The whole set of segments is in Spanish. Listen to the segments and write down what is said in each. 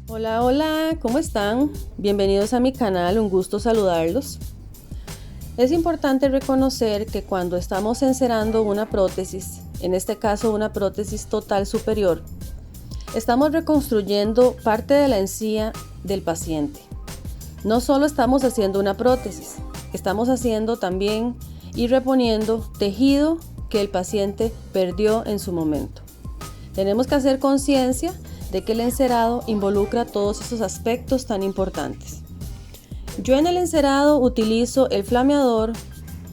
Hola, hola, ¿cómo están? Bienvenidos a mi canal, un gusto saludarlos. Es importante reconocer que cuando estamos encerando una prótesis, en este caso una prótesis total superior, estamos reconstruyendo parte de la encía del paciente. No solo estamos haciendo una prótesis, estamos haciendo también y reponiendo tejido que el paciente perdió en su momento. Tenemos que hacer conciencia de que el encerado involucra todos esos aspectos tan importantes. Yo en el encerado utilizo el flameador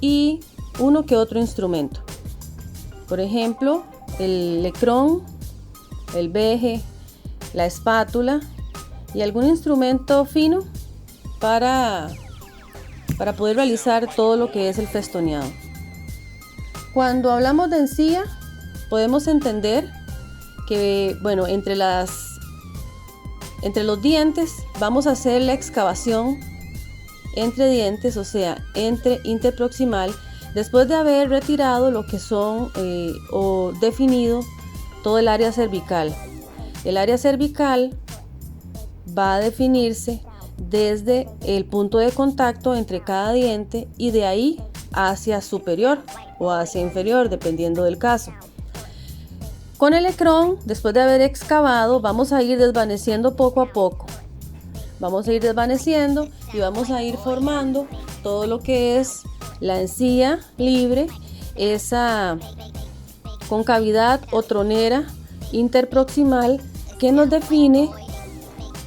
y uno que otro instrumento. Por ejemplo, el lecrón, el veje, la espátula y algún instrumento fino para poder realizar todo lo que es el festoneado. Cuando hablamos de encía, podemos entender que, entre los dientes vamos a hacer la excavación entre dientes, o sea, entre interproximal, después de haber retirado lo que son o definido todo el área cervical. El área cervical va a definirse desde el punto de contacto entre cada diente y de ahí hacia superior o hacia inferior, dependiendo del caso. Con el lecrón, después de haber excavado, vamos a ir desvaneciendo poco a poco. Vamos a ir desvaneciendo y vamos a ir formando todo lo que es la encía libre, esa concavidad o tronera interproximal que nos define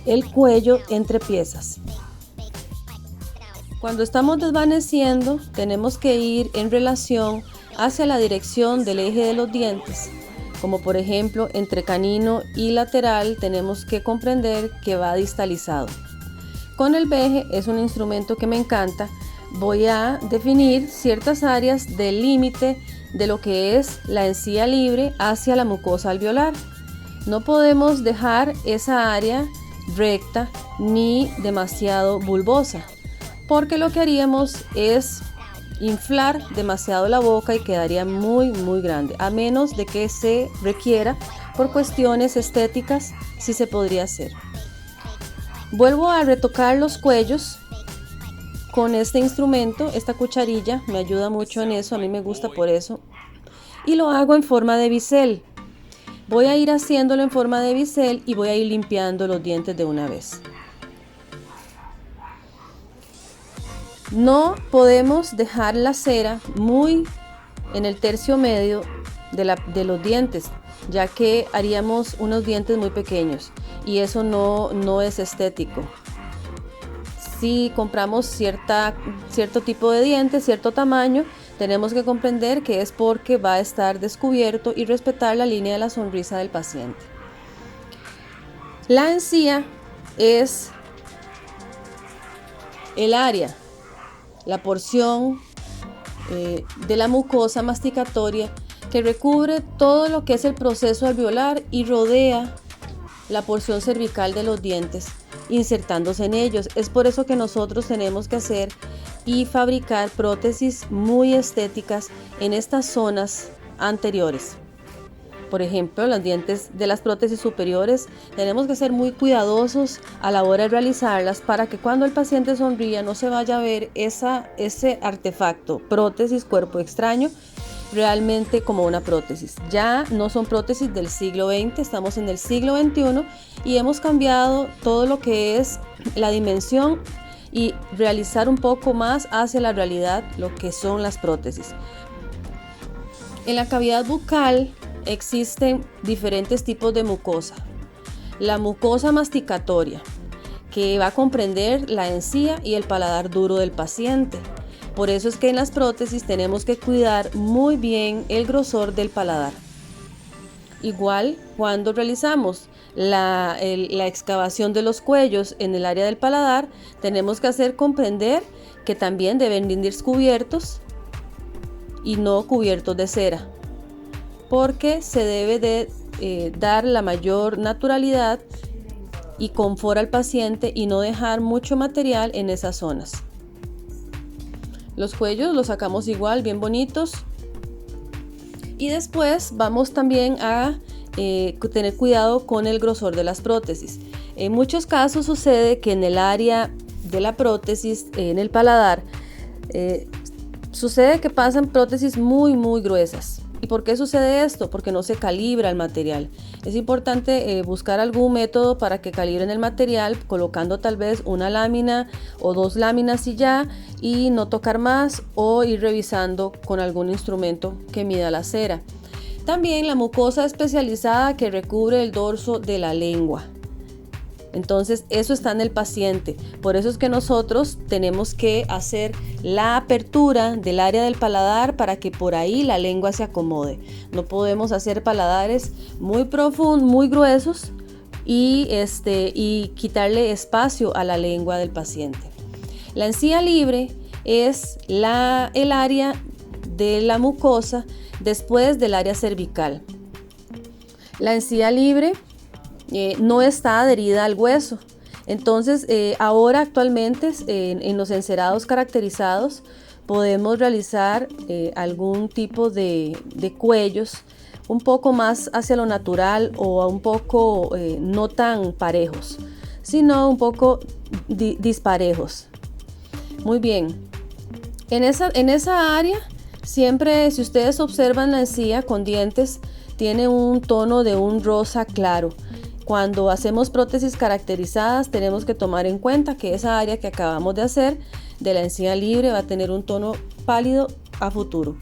el cuello entre piezas. Cuando estamos desvaneciendo, tenemos que ir en relación hacia la dirección del eje de los dientes, como por ejemplo entre canino y lateral tenemos que comprender que va distalizado. Con el veje, es un instrumento que me encanta, voy a definir ciertas áreas del límite de lo que es la encía libre hacia la mucosa alveolar. No podemos dejar esa área recta ni demasiado bulbosa, porque lo que haríamos es inflar demasiado la boca y quedaría muy grande, a menos de que se requiera por cuestiones estéticas, sí se podría hacer. Vuelvo a retocar los cuellos con este instrumento, esta cucharilla me ayuda mucho en eso, a mí me gusta por eso, y lo hago en forma de bisel. Voy a ir haciéndolo en forma de bisel y voy a ir limpiando los dientes de una vez. No podemos dejar la cera muy en el tercio medio de los dientes, ya que haríamos unos dientes muy pequeños y eso no es estético. Si compramos cierto tipo de dientes, cierto tamaño, tenemos que comprender que es porque va a estar descubierto y respetar la línea de la sonrisa del paciente. La encía es el área, la porción de la mucosa masticatoria que recubre todo lo que es el proceso alveolar y rodea la porción cervical de los dientes, insertándose en ellos. Es por eso que nosotros tenemos que hacer y fabricar prótesis muy estéticas en estas zonas anteriores. Por ejemplo, los dientes de las prótesis superiores tenemos que ser muy cuidadosos a la hora de realizarlas para que cuando el paciente sonría no se vaya a ver ese artefacto, prótesis, cuerpo extraño, realmente como una prótesis. Ya no son prótesis del siglo XX, estamos en el siglo XXI y hemos cambiado todo lo que es la dimensión y realizar un poco más hacia la realidad lo que son las prótesis. En la cavidad bucal existen diferentes tipos de mucosa. La mucosa masticatoria, que va a comprender la encía y el paladar duro del paciente. Por eso es que en las prótesis tenemos que cuidar muy bien el grosor del paladar. Igual cuando realizamos la excavación de los cuellos en el área del paladar, tenemos que hacer comprender que también deben ir descubiertos y no cubiertos de cera, porque se debe de dar la mayor naturalidad y confort al paciente y no dejar mucho material en esas zonas. Los cuellos los sacamos igual, bien bonitos, Y después vamos también a tener cuidado con el grosor de las prótesis. En muchos casos sucede que en el área de la prótesis, en el paladar, sucede que pasan prótesis muy gruesas. ¿Y por qué sucede esto? Porque no se calibra el material. Es importante buscar algún método para que calibren el material, colocando tal vez una lámina o 2 láminas y ya, y no tocar más, o ir revisando con algún instrumento que mida la cera. También la mucosa especializada que recubre el dorso de la lengua. Entonces eso está en el paciente. Por eso es que nosotros tenemos que hacer la apertura del área del paladar para que por ahí la lengua se acomode. No podemos hacer paladares muy profundos, muy gruesos y quitarle espacio a la lengua del paciente. La encía libre es el área de la mucosa después del área cervical. La encía libre no está adherida al hueso. Entonces, ahora actualmente en los encerados caracterizados podemos realizar algún tipo de cuellos un poco más hacia lo natural o un poco no tan parejos, sino un poco disparejos. Muy bien. En esa área, siempre, si ustedes observan la encía con dientes, tiene un tono de un rosa claro. Cuando hacemos prótesis caracterizadas, tenemos que tomar en cuenta que esa área que acabamos de hacer de la encía libre va a tener un tono pálido a futuro.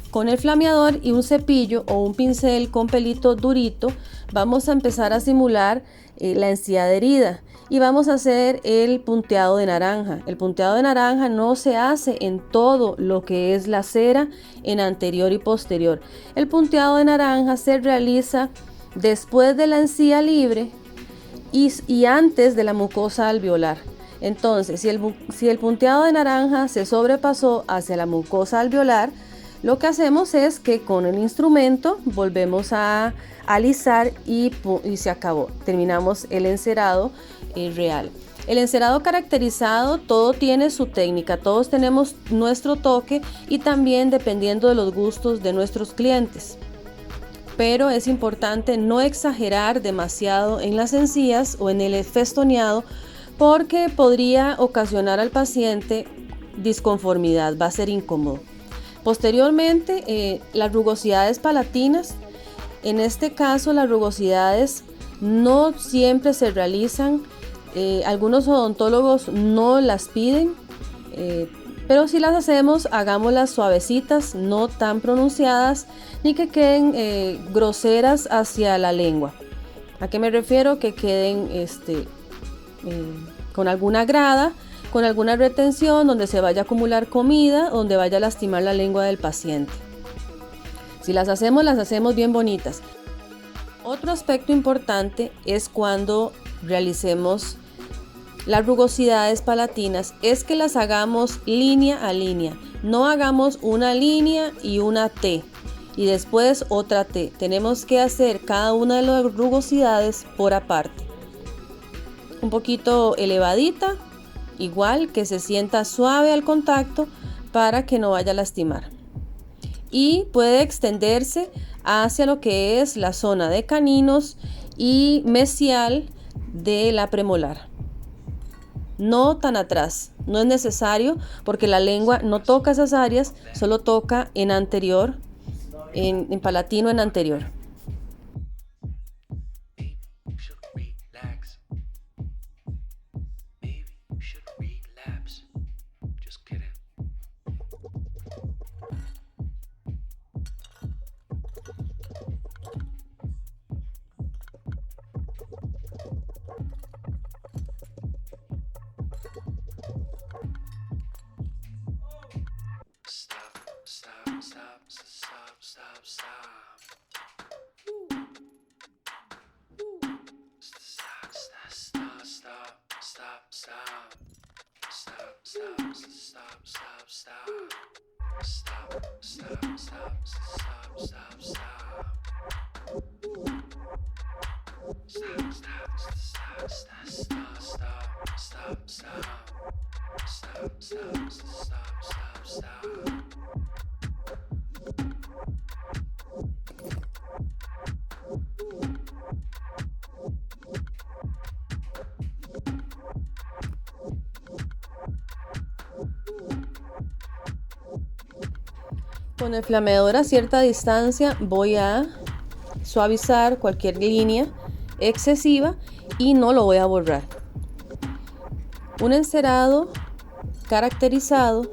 Con el flameador y un cepillo o un pincel con pelito durito, vamos a empezar a simular la encía adherida y vamos a hacer el punteado de naranja. El punteado de naranja no se hace en todo lo que es la cera en anterior y posterior. El punteado de naranja se realiza después de la encía libre y antes de la mucosa alveolar. Entonces, si el punteado de naranja se sobrepasó hacia la mucosa alveolar, lo que hacemos es que con el instrumento volvemos a alisar y se acabó. Terminamos el encerado real. El encerado caracterizado, todo tiene su técnica, todos tenemos nuestro toque y también dependiendo de los gustos de nuestros clientes. Pero es importante no exagerar demasiado en las encías o en el festoneado porque podría ocasionar al paciente disconformidad, va a ser incómodo. Posteriormente, las rugosidades palatinas. En este caso, las rugosidades no siempre se realizan. Algunos odontólogos no las piden, pero si las hacemos, hagámoslas suavecitas, no tan pronunciadas, ni que queden groseras hacia la lengua. ¿A qué me refiero? Que queden con alguna grada, con alguna retención donde se vaya a acumular comida, donde vaya a lastimar la lengua del paciente. Si las hacemos bien bonitas. Otro aspecto importante es cuando realicemos las rugosidades palatinas, es que las hagamos línea a línea. No hagamos una línea y una T y después otra T. Tenemos que hacer cada una de las rugosidades por aparte. Un poquito elevadita, igual que se sienta suave al contacto para que no vaya a lastimar. Y puede extenderse hacia lo que es la zona de caninos y mesial de la premolar. No tan atrás, no es necesario porque la lengua no toca esas áreas, solo toca en anterior, en palatino en anterior. Con el flameador a cierta distancia voy a suavizar cualquier línea excesiva y no lo voy a borrar. Un encerado caracterizado,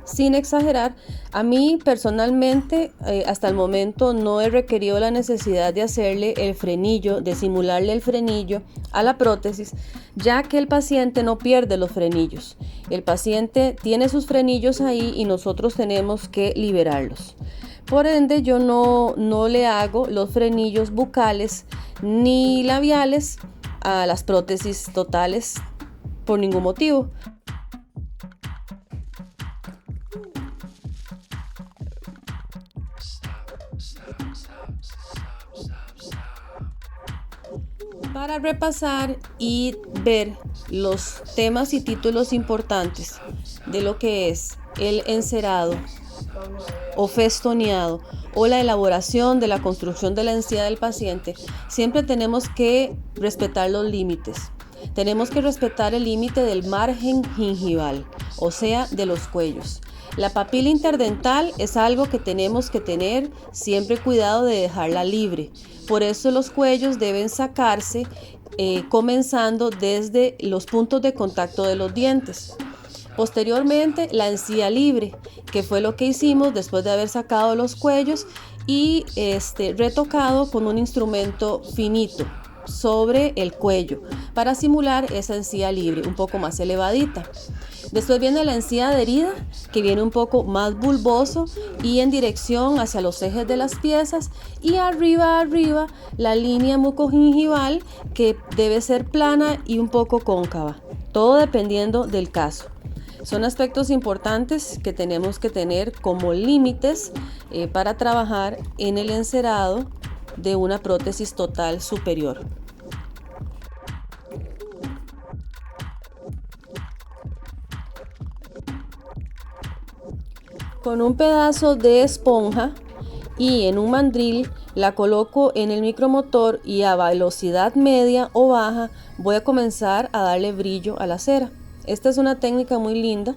sin exagerar. A mí personalmente hasta el momento no he requerido la necesidad de hacerle el frenillo, de simularle el frenillo a la prótesis, ya que el paciente no pierde los frenillos. El paciente tiene sus frenillos ahí y nosotros tenemos que liberarlos. Por ende, yo no le hago los frenillos bucales ni labiales a las prótesis totales por ningún motivo. Para repasar y ver los temas y títulos importantes de lo que es el encerado o festoneado o la elaboración de la construcción de la encía del paciente, siempre tenemos que respetar los límites. Tenemos que respetar el límite del margen gingival, o sea, de los cuellos. La papila interdental es algo que tenemos que tener siempre cuidado de dejarla libre. Por eso los cuellos deben sacarse comenzando desde los puntos de contacto de los dientes. Posteriormente, la encía libre, que fue lo que hicimos después de haber sacado los cuellos y retocado con un instrumento finito sobre el cuello para simular esa encía libre un poco más elevadita. Después viene la encía adherida, que viene un poco más bulboso y en dirección hacia los ejes de las piezas, y arriba la línea mucogingival, que debe ser plana y un poco cóncava, todo dependiendo del caso. Son aspectos importantes que tenemos que tener como límites para trabajar en el encerado de una prótesis total superior. Con un pedazo de esponja y en un mandril la coloco en el micromotor y a velocidad media o baja voy a comenzar a darle brillo a la cera. Esta es una técnica muy linda,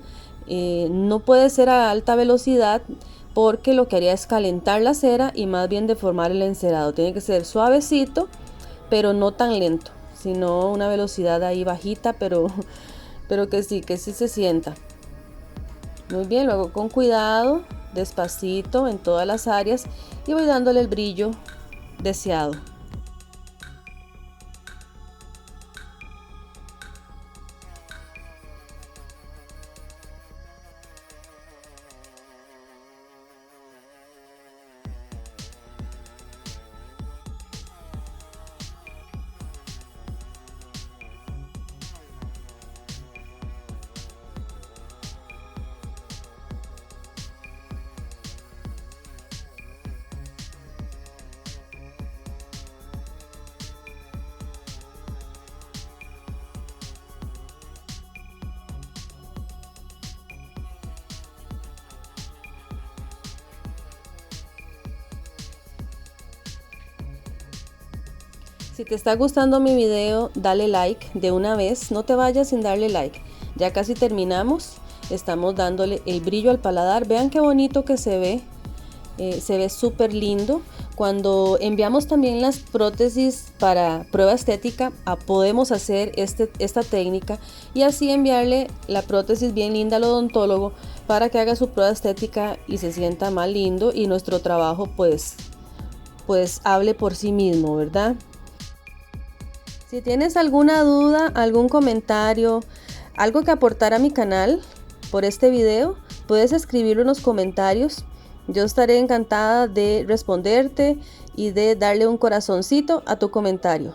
no puede ser a alta velocidad porque lo que haría es calentar la cera y más bien deformar el encerado. Tiene que ser suavecito, pero no tan lento, sino una velocidad ahí bajita, pero que sí se sienta. Muy bien, luego con cuidado, despacito en todas las áreas y voy dándole el brillo deseado. Si te está gustando mi video, dale like de una vez, no te vayas sin darle like. Ya casi terminamos, estamos dándole el brillo al paladar. Vean qué bonito que se ve súper lindo. Cuando enviamos también las prótesis para prueba estética, podemos hacer esta técnica y así enviarle la prótesis bien linda al odontólogo para que haga su prueba estética y se sienta más lindo y nuestro trabajo pues hable por sí mismo, ¿verdad? Si tienes alguna duda, algún comentario, algo que aportar a mi canal por este video, puedes escribirlo en los comentarios. Yo estaré encantada de responderte y de darle un corazoncito a tu comentario.